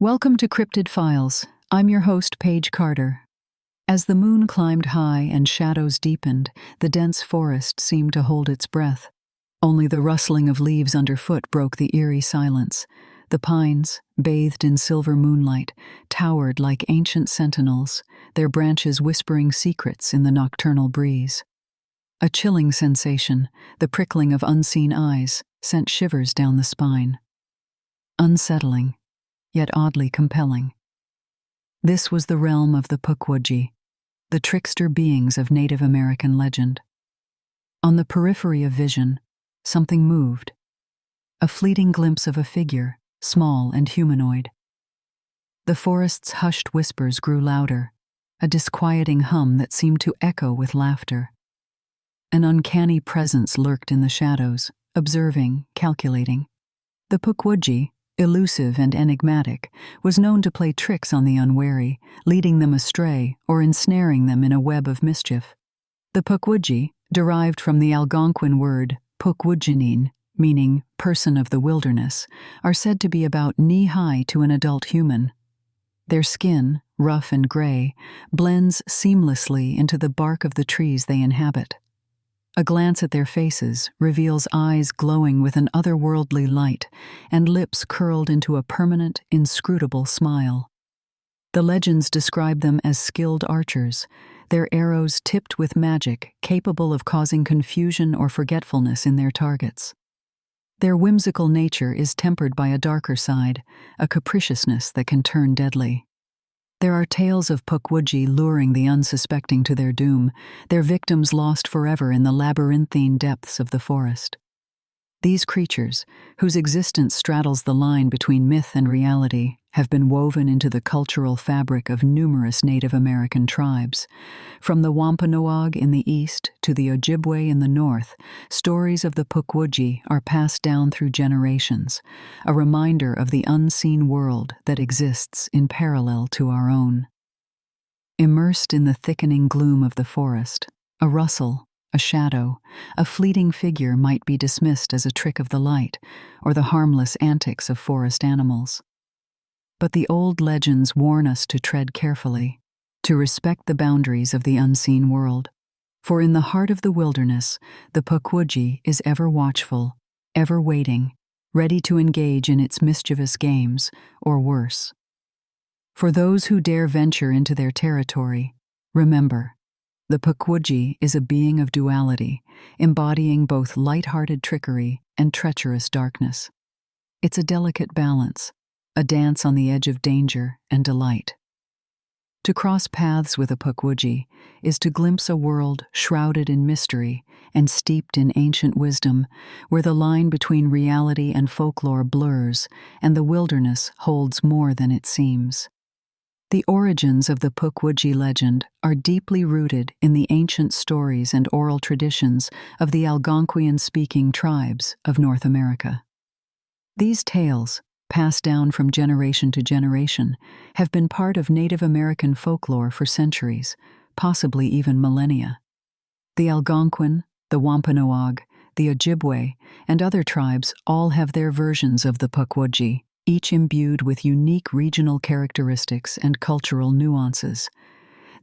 Welcome to Cryptid Files. I'm your host, Paige Carter. As the moon climbed high and shadows deepened, the dense forest seemed to hold its breath. Only the rustling of leaves underfoot broke the eerie silence. The pines, bathed in silver moonlight, towered like ancient sentinels, their branches whispering secrets in the nocturnal breeze. A chilling sensation, the prickling of unseen eyes, sent shivers down the spine. Unsettling, yet oddly compelling. This was the realm of the Pukwudgie, the trickster beings of Native American legend. On the periphery of vision, something moved. A fleeting glimpse of a figure, small and humanoid. The forest's hushed whispers grew louder, a disquieting hum that seemed to echo with laughter. An uncanny presence lurked in the shadows, observing, calculating. The Pukwudgie, elusive and enigmatic, was known to play tricks on the unwary, leading them astray or ensnaring them in a web of mischief. The Pukwudgie, derived from the Algonquin word Pukwudgie, meaning person of the wilderness, are said to be about knee-high to an adult human. Their skin, rough and gray, blends seamlessly into the bark of the trees they inhabit. A glance at their faces reveals eyes glowing with an otherworldly light and lips curled into a permanent, inscrutable smile. The legends describe them as skilled archers, their arrows tipped with magic capable of causing confusion or forgetfulness in their targets. Their whimsical nature is tempered by a darker side, a capriciousness that can turn deadly. There are tales of Pukwudgie luring the unsuspecting to their doom, their victims lost forever in the labyrinthine depths of the forest. These creatures, whose existence straddles the line between myth and reality, have been woven into the cultural fabric of numerous Native American tribes. From the Wampanoag in the east to the Ojibwe in the north, stories of the Pukwudgie are passed down through generations, a reminder of the unseen world that exists in parallel to our own. Immersed in the thickening gloom of the forest, a rustle, a shadow, a fleeting figure might be dismissed as a trick of the light or the harmless antics of forest animals. But the old legends warn us to tread carefully, to respect the boundaries of the unseen world. For in the heart of the wilderness, the Pukwudgie is ever watchful, ever waiting, ready to engage in its mischievous games, or worse. For those who dare venture into their territory, remember, the Pukwudgie is a being of duality, embodying both light-hearted trickery and treacherous darkness. It's a delicate balance, a dance on the edge of danger and delight. To cross paths with a Pukwudgie is to glimpse a world shrouded in mystery and steeped in ancient wisdom, where the line between reality and folklore blurs and the wilderness holds more than it seems. The origins of the Pukwudgie legend are deeply rooted in the ancient stories and oral traditions of the Algonquian-speaking tribes of North America. These tales, passed down from generation to generation, have been part of Native American folklore for centuries, possibly even millennia. The Algonquin, the Wampanoag, the Ojibwe, and other tribes all have their versions of the Pukwudgie, each imbued with unique regional characteristics and cultural nuances.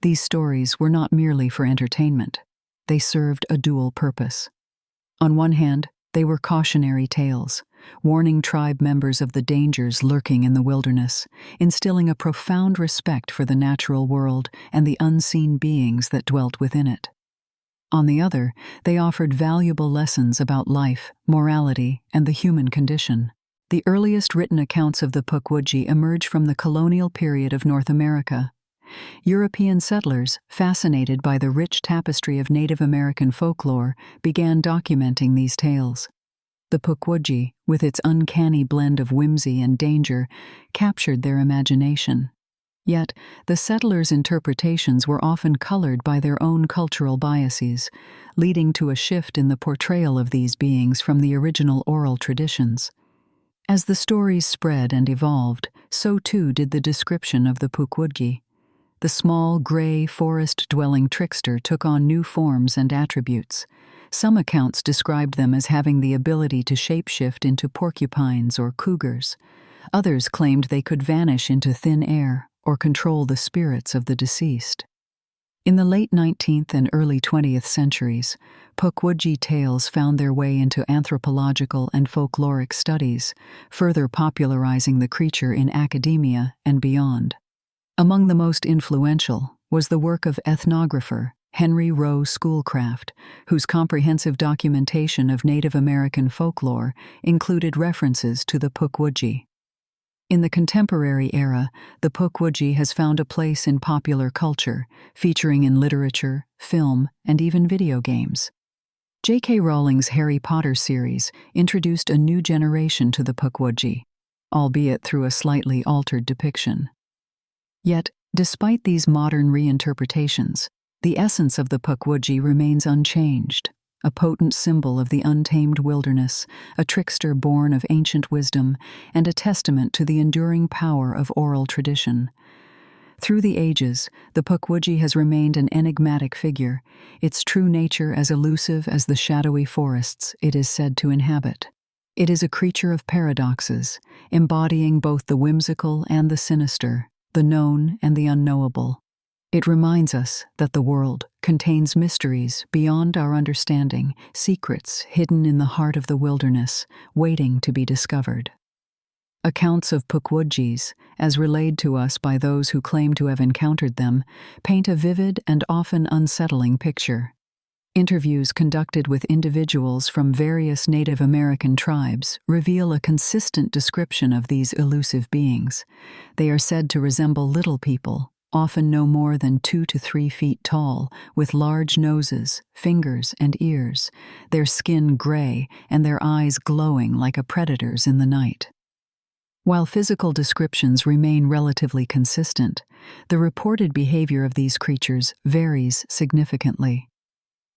These stories were not merely for entertainment. They served a dual purpose. On one hand, they were cautionary tales, warning tribe members of the dangers lurking in the wilderness, instilling a profound respect for the natural world and the unseen beings that dwelt within it. On the other, they offered valuable lessons about life, morality, and the human condition. The earliest written accounts of the Pukwudgie emerge from the colonial period of North America. European settlers, fascinated by the rich tapestry of Native American folklore, began documenting these tales. The Pukwudgie, with its uncanny blend of whimsy and danger, captured their imagination. Yet, the settlers' interpretations were often colored by their own cultural biases, leading to a shift in the portrayal of these beings from the original oral traditions. As the stories spread and evolved, so too did the description of the Pukwudgie. The small, gray, forest-dwelling trickster took on new forms and attributes. Some accounts described them as having the ability to shapeshift into porcupines or cougars. Others claimed they could vanish into thin air or control the spirits of the deceased. In the late 19th and early 20th centuries, Pukwudgie tales found their way into anthropological and folkloric studies, further popularizing the creature in academia and beyond. Among the most influential was the work of ethnographer Henry Rowe Schoolcraft, whose comprehensive documentation of Native American folklore included references to the Pukwudgie. In the contemporary era, the Pukwudgie has found a place in popular culture, featuring in literature, film, and even video games. J.K. Rowling's Harry Potter series introduced a new generation to the Pukwudgie, albeit through a slightly altered depiction. Yet, despite these modern reinterpretations, the essence of the Pukwudgie remains unchanged, a potent symbol of the untamed wilderness, a trickster born of ancient wisdom, and a testament to the enduring power of oral tradition. Through the ages, the Pukwudgie has remained an enigmatic figure, its true nature as elusive as the shadowy forests it is said to inhabit. It is a creature of paradoxes, embodying both the whimsical and the sinister, the known and the unknowable. It reminds us that the world contains mysteries beyond our understanding, secrets hidden in the heart of the wilderness, waiting to be discovered. Accounts of Pukwudgies, as relayed to us by those who claim to have encountered them, paint a vivid and often unsettling picture. Interviews conducted with individuals from various Native American tribes reveal a consistent description of these elusive beings. They are said to resemble little people, often no more than 2 to 3 feet tall, with large noses, fingers, and ears, their skin gray and their eyes glowing like a predator's in the night. While physical descriptions remain relatively consistent, the reported behavior of these creatures varies significantly.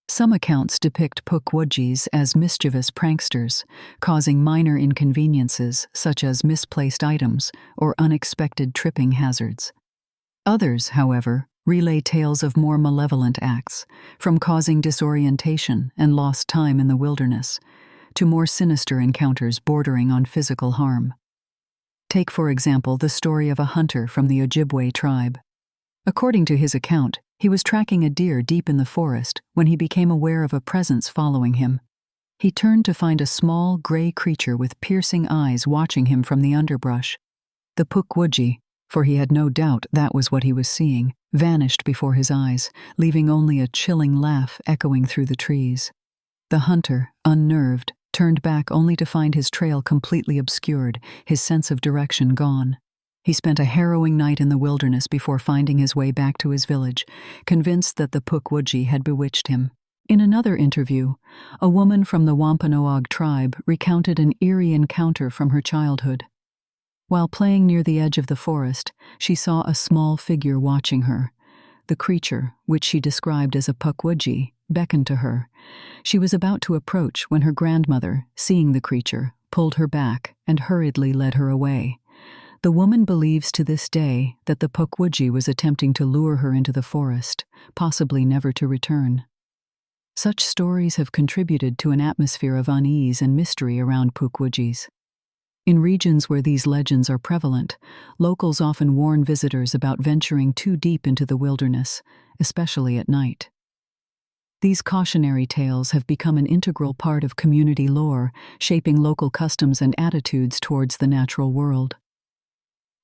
Some accounts depict Pukwudgies as mischievous pranksters, causing minor inconveniences such as misplaced items or unexpected tripping hazards. Others, however, relay tales of more malevolent acts, from causing disorientation and lost time in the wilderness, to more sinister encounters bordering on physical harm. Take, for example, the story of a hunter from the Ojibwe tribe. According to his account, he was tracking a deer deep in the forest when he became aware of a presence following him. He turned to find a small, gray creature with piercing eyes watching him from the underbrush. The Pukwudgie, for he had no doubt that was what he was seeing, vanished before his eyes, leaving only a chilling laugh echoing through the trees. The hunter, unnerved, turned back only to find his trail completely obscured, his sense of direction gone. He spent a harrowing night in the wilderness before finding his way back to his village, convinced that the Pukwudgie had bewitched him. In another interview, a woman from the Wampanoag tribe recounted an eerie encounter from her childhood. While playing near the edge of the forest, she saw a small figure watching her. The creature, which she described as a Pukwudgie, beckoned to her. She was about to approach when her grandmother, seeing the creature, pulled her back and hurriedly led her away. The woman believes to this day that the Pukwudgie was attempting to lure her into the forest, possibly never to return. Such stories have contributed to an atmosphere of unease and mystery around Pukwudgies. In regions where these legends are prevalent, locals often warn visitors about venturing too deep into the wilderness, especially at night. These cautionary tales have become an integral part of community lore, shaping local customs and attitudes towards the natural world.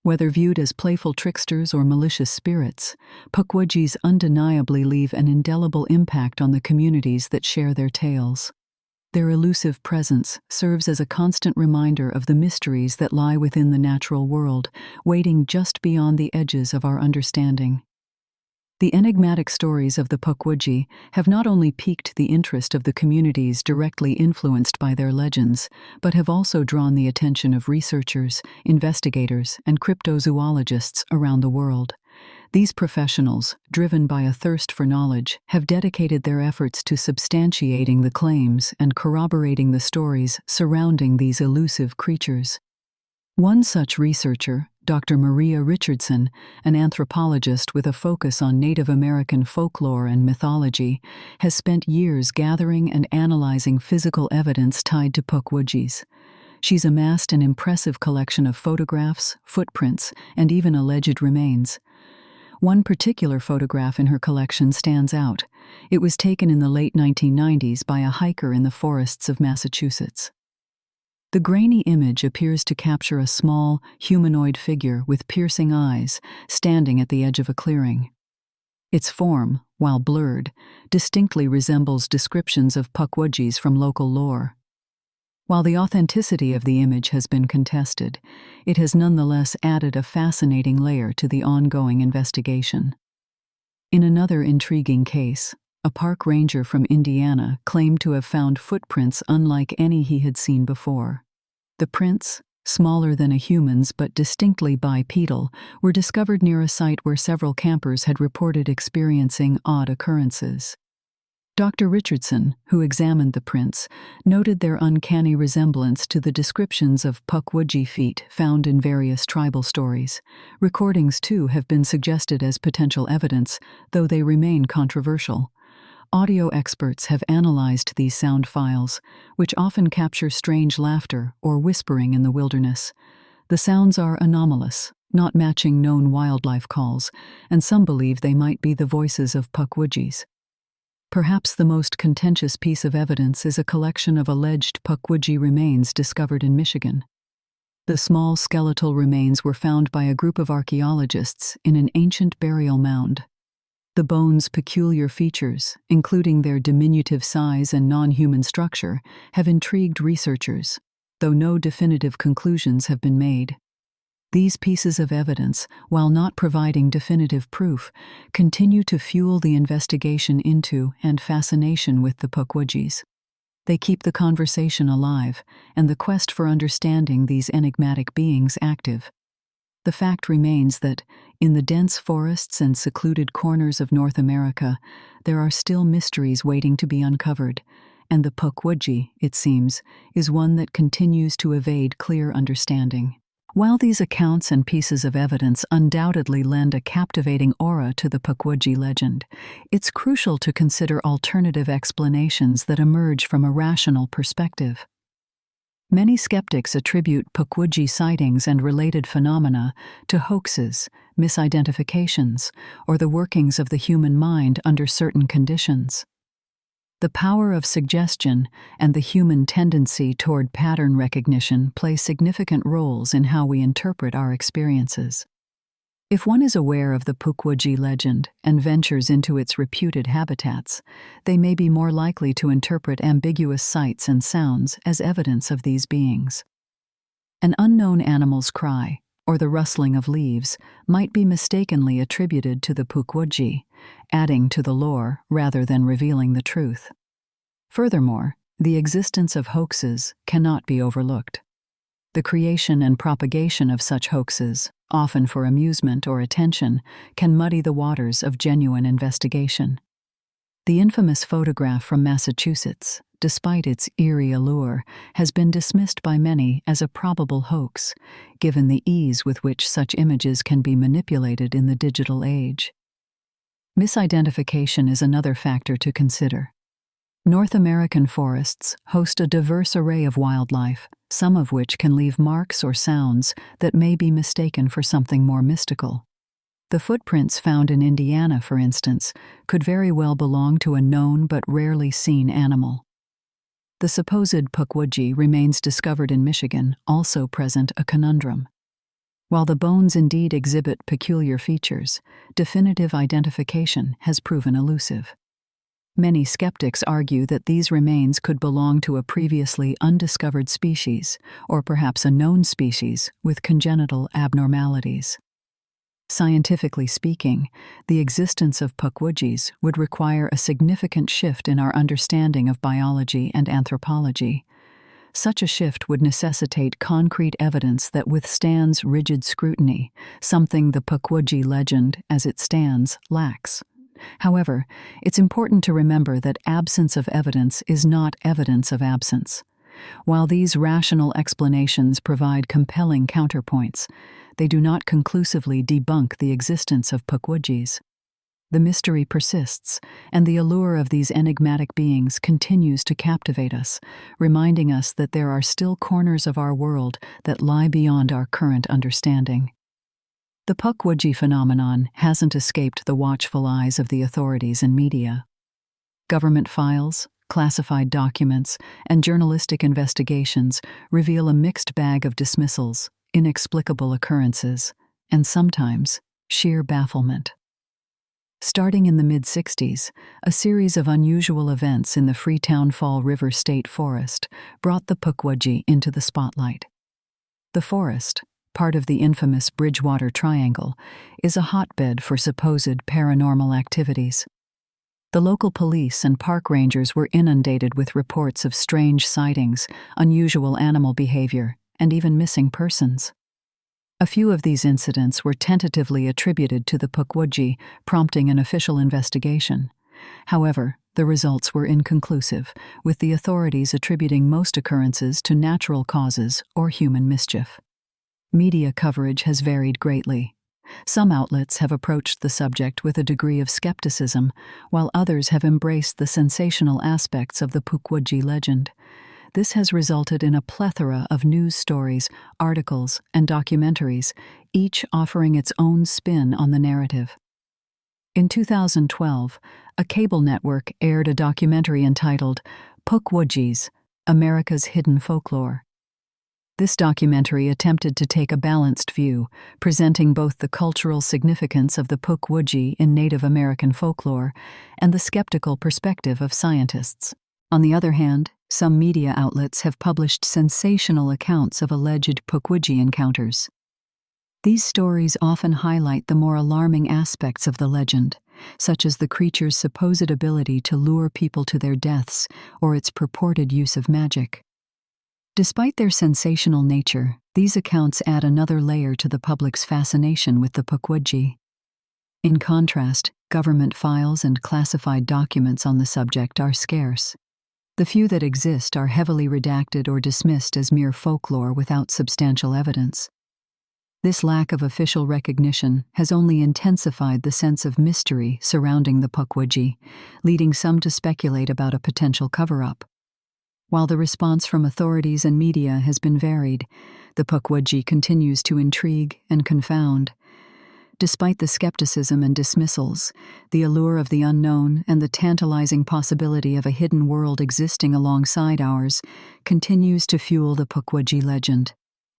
Whether viewed as playful tricksters or malicious spirits, Pukwudgies undeniably leave an indelible impact on the communities that share their tales. Their elusive presence serves as a constant reminder of the mysteries that lie within the natural world, waiting just beyond the edges of our understanding. The enigmatic stories of the Pukwudgie have not only piqued the interest of the communities directly influenced by their legends, but have also drawn the attention of researchers, investigators, and cryptozoologists around the world. These professionals, driven by a thirst for knowledge, have dedicated their efforts to substantiating the claims and corroborating the stories surrounding these elusive creatures. One such researcher, Dr. Maria Richardson, an anthropologist with a focus on Native American folklore and mythology, has spent years gathering and analyzing physical evidence tied to Pukwudgies. She's amassed an impressive collection of photographs, footprints, and even alleged remains. One particular photograph in her collection stands out. It was taken in the late 1990s by a hiker in the forests of Massachusetts. The grainy image appears to capture a small, humanoid figure with piercing eyes standing at the edge of a clearing. Its form, while blurred, distinctly resembles descriptions of Pukwudgies from local lore. While the authenticity of the image has been contested, it has nonetheless added a fascinating layer to the ongoing investigation. In another intriguing case, a park ranger from Indiana claimed to have found footprints unlike any he had seen before. The prints, smaller than a human's but distinctly bipedal, were discovered near a site where several campers had reported experiencing odd occurrences. Dr. Richardson, who examined the prints, noted their uncanny resemblance to the descriptions of Pukwudgie feet found in various tribal stories. Recordings, too, have been suggested as potential evidence, though they remain controversial. Audio experts have analyzed these sound files, which often capture strange laughter or whispering in the wilderness. The sounds are anomalous, not matching known wildlife calls, and some believe they might be the voices of Pukwudgies. Perhaps the most contentious piece of evidence is a collection of alleged Pukwudgie remains discovered in Michigan. The small skeletal remains were found by a group of archaeologists in an ancient burial mound. The bones' peculiar features, including their diminutive size and non-human structure, have intrigued researchers, though no definitive conclusions have been made. These pieces of evidence, while not providing definitive proof, continue to fuel the investigation into and fascination with the Pukwudgies. They keep the conversation alive and the quest for understanding these enigmatic beings active. The fact remains that, in the dense forests and secluded corners of North America, there are still mysteries waiting to be uncovered, and the Pukwudgie, it seems, is one that continues to evade clear understanding. While these accounts and pieces of evidence undoubtedly lend a captivating aura to the Pukwudgie legend, it's crucial to consider alternative explanations that emerge from a rational perspective. Many skeptics attribute Pukwudgie sightings and related phenomena to hoaxes, misidentifications, or the workings of the human mind under certain conditions. The power of suggestion and the human tendency toward pattern recognition play significant roles in how we interpret our experiences. If one is aware of the Pukwudgie legend and ventures into its reputed habitats, they may be more likely to interpret ambiguous sights and sounds as evidence of these beings. An unknown animal's cry, or the rustling of leaves, might be mistakenly attributed to the Pukwudgie, adding to the lore rather than revealing the truth. Furthermore, the existence of hoaxes cannot be overlooked. The creation and propagation of such hoaxes, often for amusement or attention, can muddy the waters of genuine investigation. The infamous photograph from Massachusetts, despite its eerie allure, has been dismissed by many as a probable hoax, given the ease with which such images can be manipulated in the digital age. Misidentification is another factor to consider. North American forests host a diverse array of wildlife, some of which can leave marks or sounds that may be mistaken for something more mystical. The footprints found in Indiana, for instance, could very well belong to a known but rarely seen animal. The supposed Pukwudgie remains discovered in Michigan also present a conundrum. While the bones indeed exhibit peculiar features, definitive identification has proven elusive. Many skeptics argue that these remains could belong to a previously undiscovered species, or perhaps a known species with congenital abnormalities. Scientifically speaking, the existence of Pukwudgies would require a significant shift in our understanding of biology and anthropology. Such a shift would necessitate concrete evidence that withstands rigid scrutiny, something the Pukwudgie legend, as it stands, lacks. However, it's important to remember that absence of evidence is not evidence of absence. While these rational explanations provide compelling counterpoints, they do not conclusively debunk the existence of Pukwudgies. The mystery persists, and the allure of these enigmatic beings continues to captivate us, reminding us that there are still corners of our world that lie beyond our current understanding. The Pukwudgie phenomenon hasn't escaped the watchful eyes of the authorities and media. Government files, classified documents, and journalistic investigations reveal a mixed bag of dismissals, inexplicable occurrences, and sometimes sheer bafflement. Starting in the mid-60s, a series of unusual events in the Freetown State Forest brought the Pukwudgie into the spotlight. The forest, part of the infamous Bridgewater Triangle, is a hotbed for supposed paranormal activities. The local police and park rangers were inundated with reports of strange sightings, unusual animal behavior, and even missing persons. A few of these incidents were tentatively attributed to the Pukwudgie, prompting an official investigation. However, the results were inconclusive, with the authorities attributing most occurrences to natural causes or human mischief. Media coverage has varied greatly. Some outlets have approached the subject with a degree of skepticism, while others have embraced the sensational aspects of the Pukwudgie legend. This has resulted in a plethora of news stories, articles, and documentaries, each offering its own spin on the narrative. In 2012, a cable network aired a documentary entitled Pukwudgies, America's Hidden Folklore. This documentary attempted to take a balanced view, presenting both the cultural significance of the Pukwudgie in Native American folklore and the skeptical perspective of scientists. On the other hand, some media outlets have published sensational accounts of alleged Pukwudgie encounters. These stories often highlight the more alarming aspects of the legend, such as the creature's supposed ability to lure people to their deaths or its purported use of magic. Despite their sensational nature, these accounts add another layer to the public's fascination with the Pukwudgie. In contrast, government files and classified documents on the subject are scarce. The few that exist are heavily redacted or dismissed as mere folklore without substantial evidence. This lack of official recognition has only intensified the sense of mystery surrounding the Pukwudgie, leading some to speculate about a potential cover-up. While the response from authorities and media has been varied, the Pukwudgie continues to intrigue and confound. Despite the skepticism and dismissals, the allure of the unknown and the tantalizing possibility of a hidden world existing alongside ours continues to fuel the Pukwudgie legend.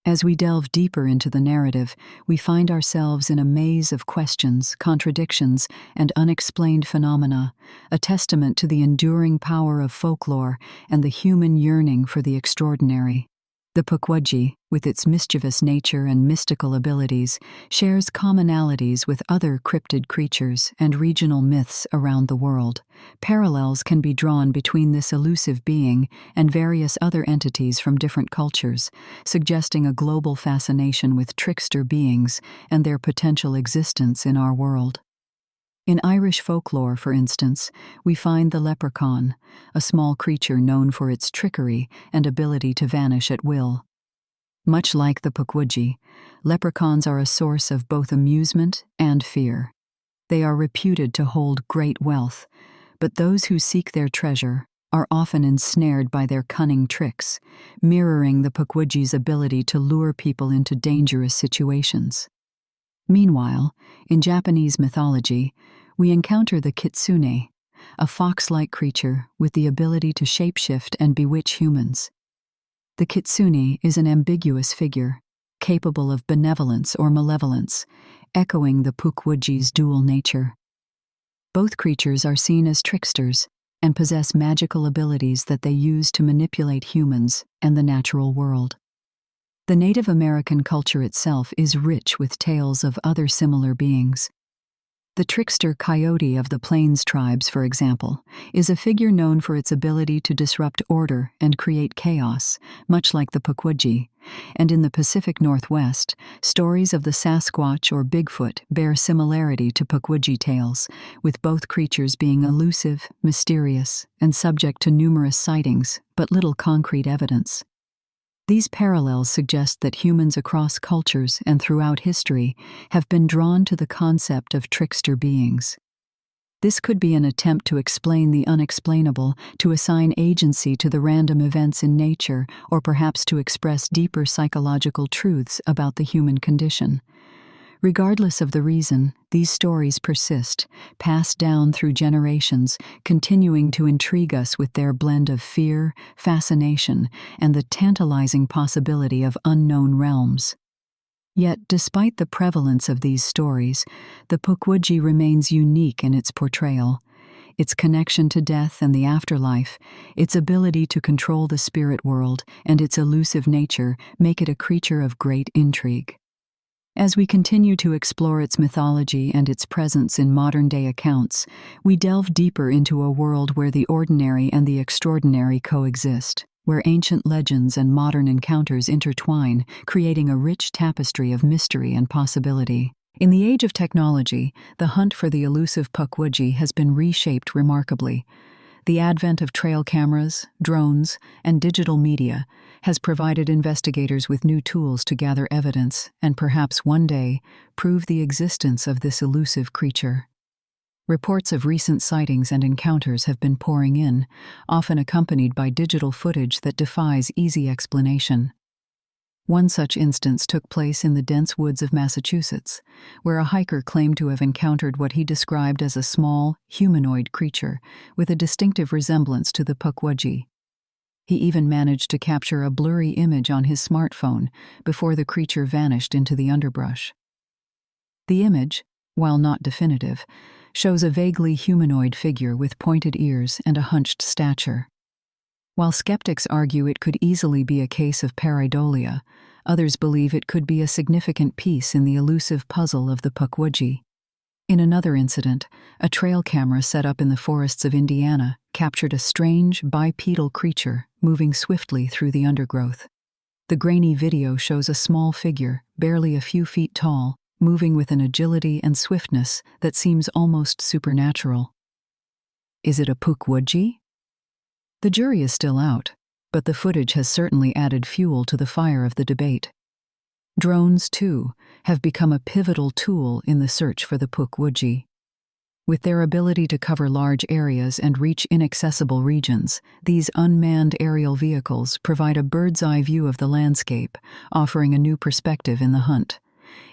As we delve deeper into the narrative, we find ourselves in a maze of questions, contradictions, and unexplained phenomena, a testament to the enduring power of folklore and the human yearning for the extraordinary. The Pukwudgie, with its mischievous nature and mystical abilities, shares commonalities with other cryptid creatures and regional myths around the world. Parallels can be drawn between this elusive being and various other entities from different cultures, suggesting a global fascination with trickster beings and their potential existence in our world. In Irish folklore, for instance, we find the leprechaun, a small creature known for its trickery and ability to vanish at will. Much like the Pukwudgie, leprechauns are a source of both amusement and fear. They are reputed to hold great wealth, but those who seek their treasure are often ensnared by their cunning tricks, mirroring the Pukwudgie's ability to lure people into dangerous situations. Meanwhile, in Japanese mythology, we encounter the kitsune, a fox-like creature with the ability to shapeshift and bewitch humans. The kitsune is an ambiguous figure, capable of benevolence or malevolence, echoing the Pukwudgie's dual nature. Both creatures are seen as tricksters and possess magical abilities that they use to manipulate humans and the natural world. The Native American culture itself is rich with tales of other similar beings. The trickster coyote of the Plains tribes, for example, is a figure known for its ability to disrupt order and create chaos, much like the Pukwudgie. And in the Pacific Northwest, stories of the Sasquatch or Bigfoot bear similarity to Pukwudgie tales, with both creatures being elusive, mysterious, and subject to numerous sightings, but little concrete evidence. These parallels suggest that humans across cultures and throughout history have been drawn to the concept of trickster beings. This could be an attempt to explain the unexplainable, to assign agency to the random events in nature, or perhaps to express deeper psychological truths about the human condition. Regardless of the reason, these stories persist, passed down through generations, continuing to intrigue us with their blend of fear, fascination, and the tantalizing possibility of unknown realms. Yet, despite the prevalence of these stories, the Pukwudgie remains unique in its portrayal. Its connection to death and the afterlife, its ability to control the spirit world, and its elusive nature make it a creature of great intrigue. As we continue to explore its mythology and its presence in modern-day accounts, we delve deeper into a world where the ordinary and the extraordinary coexist, where ancient legends and modern encounters intertwine, creating a rich tapestry of mystery and possibility. In the age of technology, the hunt for the elusive Pukwudgie has been reshaped remarkably. The advent of trail cameras, drones, and digital media has provided investigators with new tools to gather evidence and perhaps one day prove the existence of this elusive creature. Reports of recent sightings and encounters have been pouring in, often accompanied by digital footage that defies easy explanation. One such instance took place in the dense woods of Massachusetts, where a hiker claimed to have encountered what he described as a small, humanoid creature with a distinctive resemblance to the Pukwudgie. He even managed to capture a blurry image on his smartphone before the creature vanished into the underbrush. The image, while not definitive, shows a vaguely humanoid figure with pointed ears and a hunched stature. While skeptics argue it could easily be a case of pareidolia, others believe it could be a significant piece in the elusive puzzle of the Pukwudgie. In another incident, a trail camera set up in the forests of Indiana captured a strange, bipedal creature moving swiftly through the undergrowth. The grainy video shows a small figure, barely a few feet tall, moving with an agility and swiftness that seems almost supernatural. Is it a Pukwudgie? The jury is still out, but the footage has certainly added fuel to the fire of the debate. Drones, too, have become a pivotal tool in the search for the Pukwudgie. With their ability to cover large areas and reach inaccessible regions, these unmanned aerial vehicles provide a bird's-eye view of the landscape, offering a new perspective in the hunt.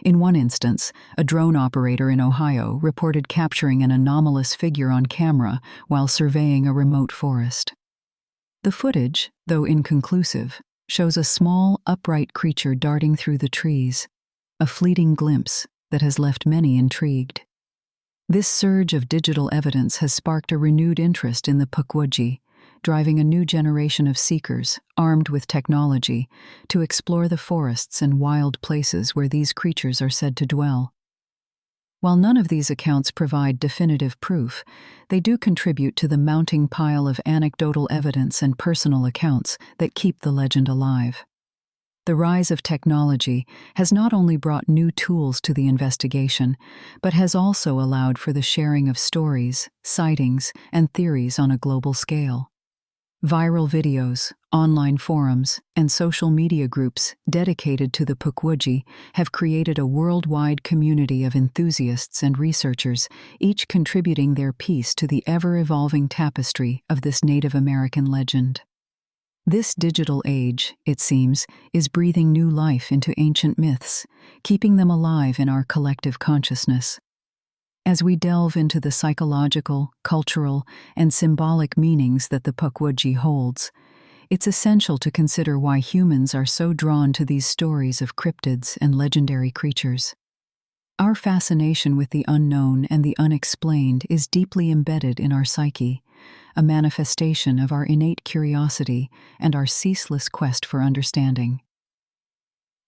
In one instance, a drone operator in Ohio reported capturing an anomalous figure on camera while surveying a remote forest. The footage, though inconclusive, shows a small, upright creature darting through the trees, a fleeting glimpse that has left many intrigued. This surge of digital evidence has sparked a renewed interest in the Pukwudgie, driving a new generation of seekers, armed with technology, to explore the forests and wild places where these creatures are said to dwell. While none of these accounts provide definitive proof, they do contribute to the mounting pile of anecdotal evidence and personal accounts that keep the legend alive. The rise of technology has not only brought new tools to the investigation, but has also allowed for the sharing of stories, sightings, and theories on a global scale. Viral videos, online forums, and social media groups dedicated to the Pukwudgie have created a worldwide community of enthusiasts and researchers, each contributing their piece to the ever-evolving tapestry of this Native American legend. This digital age, it seems, is breathing new life into ancient myths, keeping them alive in our collective consciousness. As we delve into the psychological, cultural, and symbolic meanings that the Pukwudgie holds, it's essential to consider why humans are so drawn to these stories of cryptids and legendary creatures. Our fascination with the unknown and the unexplained is deeply embedded in our psyche, a manifestation of our innate curiosity and our ceaseless quest for understanding.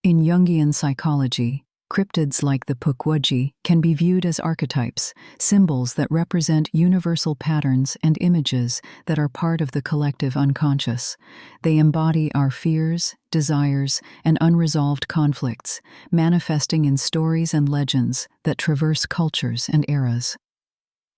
In Jungian psychology, cryptids like the Pukwudgie can be viewed as archetypes, symbols that represent universal patterns and images that are part of the collective unconscious. They embody our fears, desires, and unresolved conflicts, manifesting in stories and legends that traverse cultures and eras.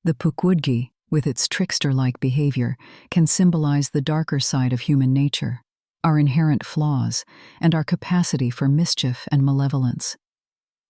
The Pukwudgie, with its trickster-like behavior, can symbolize the darker side of human nature, our inherent flaws, and our capacity for mischief and malevolence.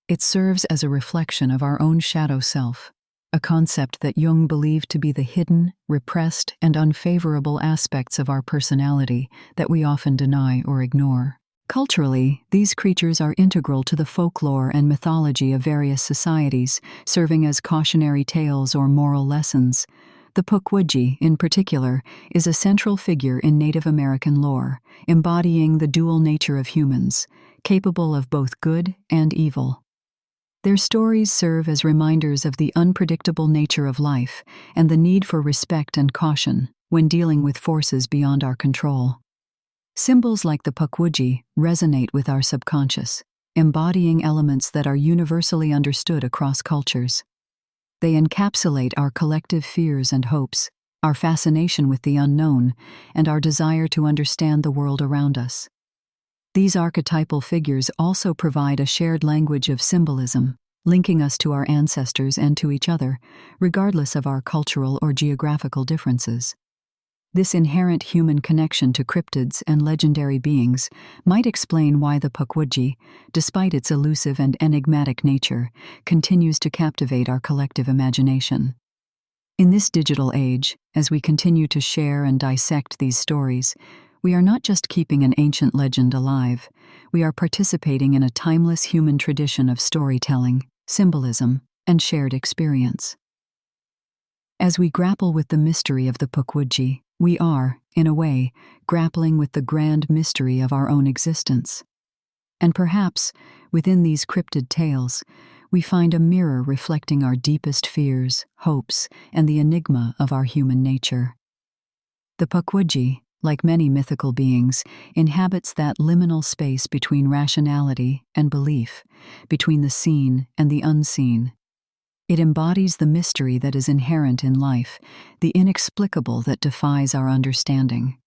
It serves as a reflection of our own shadow self, a concept that Jung believed to be the hidden, repressed, and unfavorable aspects of our personality that we often deny or ignore. Culturally, these creatures are integral to the folklore and mythology of various societies, serving as cautionary tales or moral lessons. The Pukwudgie, in particular, is a central figure in Native American lore, embodying the dual nature of humans, capable of both good and evil. Their stories serve as reminders of the unpredictable nature of life and the need for respect and caution when dealing with forces beyond our control. Symbols like the Pukwudgie resonate with our subconscious, embodying elements that are universally understood across cultures. They encapsulate our collective fears and hopes, our fascination with the unknown, and our desire to understand the world around us. These archetypal figures also provide a shared language of symbolism, linking us to our ancestors and to each other, regardless of our cultural or geographical differences. This inherent human connection to cryptids and legendary beings might explain why the Pukwudgie, despite its elusive and enigmatic nature, continues to captivate our collective imagination. In this digital age, as we continue to share and dissect these stories, we are not just keeping an ancient legend alive, we are participating in a timeless human tradition of storytelling, symbolism, and shared experience. As we grapple with the mystery of the Pukwudgie, we are, in a way, grappling with the grand mystery of our own existence. And perhaps, within these cryptid tales, we find a mirror reflecting our deepest fears, hopes, and the enigma of our human nature. The Pukwudgie, like many mythical beings, inhabits that liminal space between rationality and belief, between the seen and the unseen. It embodies the mystery that is inherent in life, the inexplicable that defies our understanding.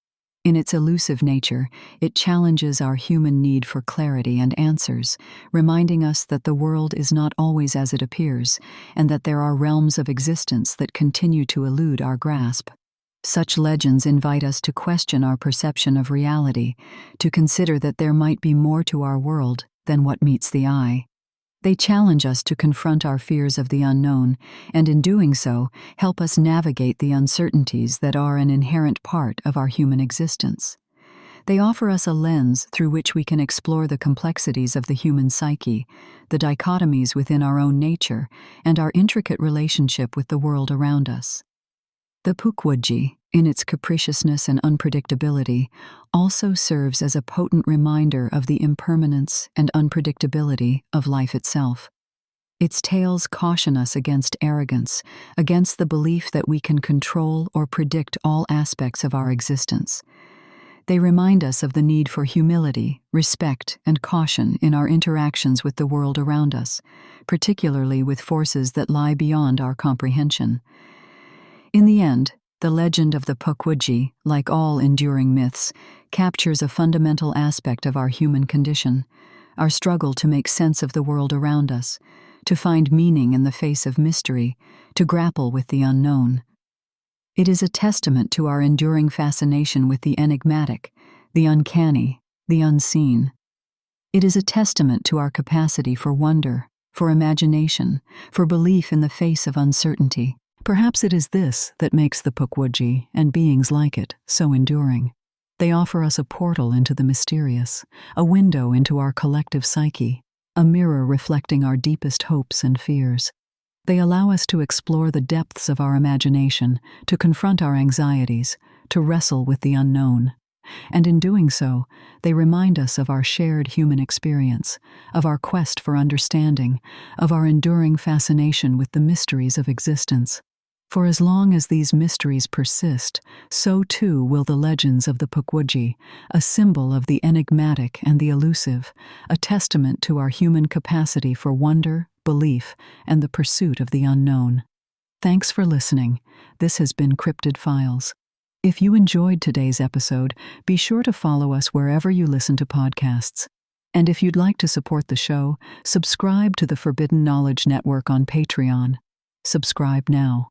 In its elusive nature, it challenges our human need for clarity and answers, reminding us that the world is not always as it appears, and that there are realms of existence that continue to elude our grasp. Such legends invite us to question our perception of reality, to consider that there might be more to our world than what meets the eye. They challenge us to confront our fears of the unknown, and in doing so, help us navigate the uncertainties that are an inherent part of our human existence. They offer us a lens through which we can explore the complexities of the human psyche, the dichotomies within our own nature, and our intricate relationship with the world around us. The Pukwudgie, in its capriciousness and unpredictability, also serves as a potent reminder of the impermanence and unpredictability of life itself. Its tales caution us against arrogance, against the belief that we can control or predict all aspects of our existence. They remind us of the need for humility, respect, and caution in our interactions with the world around us, particularly with forces that lie beyond our comprehension. In the end, the legend of the Pukwudgie, like all enduring myths, captures a fundamental aspect of our human condition, our struggle to make sense of the world around us, to find meaning in the face of mystery, to grapple with the unknown. It is a testament to our enduring fascination with the enigmatic, the uncanny, the unseen. It is a testament to our capacity for wonder, for imagination, for belief in the face of uncertainty. Perhaps it is this that makes the Pukwudgie and beings like it so enduring. They offer us a portal into the mysterious, a window into our collective psyche, a mirror reflecting our deepest hopes and fears. They allow us to explore the depths of our imagination, to confront our anxieties, to wrestle with the unknown. And in doing so, they remind us of our shared human experience, of our quest for understanding, of our enduring fascination with the mysteries of existence. For as long as these mysteries persist, so too will the legends of the Pukwudgie, a symbol of the enigmatic and the elusive, a testament to our human capacity for wonder, belief, and the pursuit of the unknown. Thanks for listening. This has been Cryptid Files. If you enjoyed today's episode, be sure to follow us wherever you listen to podcasts. And if you'd like to support the show, subscribe to the Forbidden Knowledge Network on Patreon. Subscribe now.